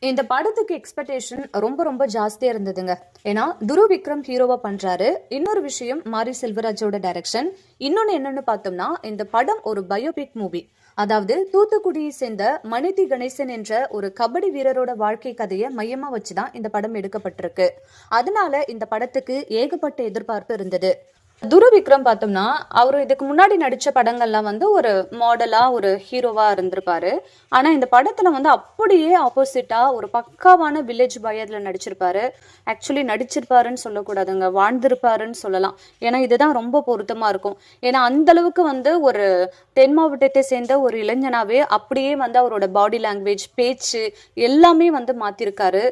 இந்த படத்துக்கு எக்ஸ்பெக்டேஷன் ரொம்ப ரொம்ப ஜாஸ்தியா இருந்ததுங்க. ஏன்னா துருவ் விக்ரம் ஹீரோவா பண்றாரு. இன்னொரு விஷயம் மாரி செல்வராஜோட டைரக்ஷன். இன்னொன்னு என்னன்னு பார்த்தோம்னா இந்த படம் ஒரு பயோபிக் மூவி. அதாவது தூத்துக்குடியை சேர்ந்த மணிதி கணேசன் என்ற ஒரு கபடி வீரரோட வாழ்க்கை கதையை மையமா வச்சுதான் இந்த படம் எடுக்கப்பட்டிருக்கு. அதனால இந்த படத்துக்கு ஏகப்பட்ட எதிர்பார்ப்பு இருந்தது. துருவ் விக்ரம் பார்த்தோம்னா அவரு இதுக்கு முன்னாடி நடிச்ச படங்கள்லாம் வந்து ஒரு மாடலா ஒரு ஹீரோவா இருந்திருப்பாரு. ஆனா இந்த படத்துல வந்து அப்படியே ஆப்போசிட்டா ஒரு பக்காவான வில்லேஜ் பாய் அதுல நடிச்சிருப்பாரு. ஆக்சுவலி நடிச்சிருப்பாருன்னு சொல்லக்கூடாதுங்க, வாழ்ந்திருப்பாருன்னு சொல்லலாம். ஏன்னா இதுதான் ரொம்ப பொருத்தமா இருக்கும். ஏன்னா அந்த அளவுக்கு வந்து ஒரு தென் மாவட்டத்தை சேர்ந்த ஒரு இளைஞனாவே அப்படியே வந்து அவரோட பாடி லாங்குவேஜ், பேச்சு எல்லாமே வந்து மாத்திருக்காரு.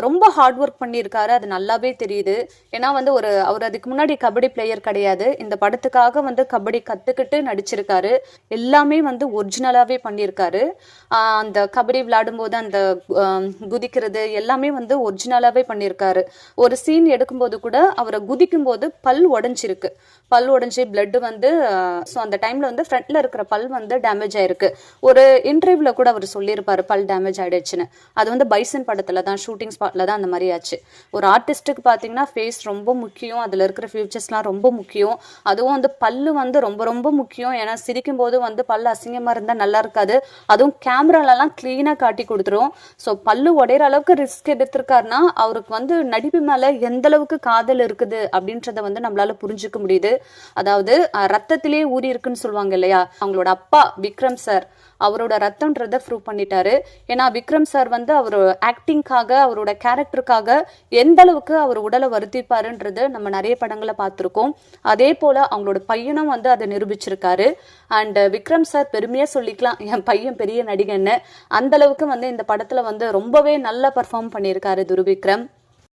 ரொம்ப ஹார்ட் ஒர்க் பண்ணியிருக்காரு, அது நல்லாவே தெரியுது. ஏன்னா வந்து அவர் அதுக்கு முன்னாடி கபடி பிளேயர் கிடையாது. இந்த படத்துக்காக வந்து கபடி கத்துக்கிட்டு நடிச்சிருக்காரு. எல்லாமே வந்து ஒரிஜினலாவே பண்ணியிருக்காரு. அந்த கபடி விளையாடும் போது அந்த குதிக்கிறது எல்லாமே வந்து ஒரிஜினலாவே பண்ணியிருக்காரு. ஒரு சீன் எடுக்கும்போது கூட அவரை குதிக்கும் போது பல் உடைஞ்சிருக்கு. பல் உடைஞ்சி பிளட் வந்து ஸோ அந்த டைம்ல வந்து ஃப்ரண்ட்ல இருக்கிற பல் வந்து டேமேஜ் ஆயிருக்கு. ஒரு இன்டர்வியூல கூட அவர் சொல்லியிருப்பாரு பல் டேமேஜ் ஆயிடுச்சுன்னு. அது வந்து பைசன் படத்துல தான், ஷூட்டிங் ஸ்பாட்ல தான் அந்த மாதிரி ஆச்சு. ஒரு ஆர்டிஸ்ட்டுக்கு பார்த்தீங்கன்னா ஃபேஸ் ரொம்ப முக்கியம், அதுல இருக்கிற ஃபியூச்சர்ஸ்லாம் ரொம்ப முக்கியம். அதுவும் வந்து பல்லு வந்து ரொம்ப ரொம்ப முக்கியம். ஏன்னா சிரிக்கும் போது வந்து பல்லு அசிங்கமா இருந்தா நல்லா இருக்காது. அதுவும் கேமராலலாம் கிளீனா காட்டி கொடுத்துரும். ஸோ பல்லு உடையிற அளவுக்கு ரிஸ்க் எடுத்திருக்காருன்னா அவருக்கு வந்து நடிப்பு மேல எந்த அளவுக்கு காதல் இருக்குது அப்படின்றத வந்து நம்மளால புரிஞ்சுக்க முடியுது. அதாவது ரத்தத்திலேயே ஊறி இருக்குன்னு சொல்லுவாங்க இல்லையா, அவங்களோட அப்பா விக்ரம் சார் அவரோட ரத்தம்ன்றத ப்ரூவ் பண்ணிட்டாரு. ஏன்னா விக்ரம் சார் வந்து அவர் ஆக்டிங்காக, அவரோட கேரக்டருக்காக எந்த அளவுக்கு அவர் உடலை வருத்திப்பாருன்றது நம்ம நிறைய படங்களை பார்த்துருக்கோம். அதே போல அவங்களோட பையனும் வந்து அதை நிரூபிச்சிருக்காரு. அண்ட் விக்ரம் சார் பெருமையா சொல்லிக்கலாம், என் பையன் பெரிய நடிகன்னு. அந்த அளவுக்கு வந்து இந்த படத்துல வந்து ரொம்பவே நல்லா பர்ஃபார்ம் பண்ணியிருக்காரு துருவ் விக்ரம்.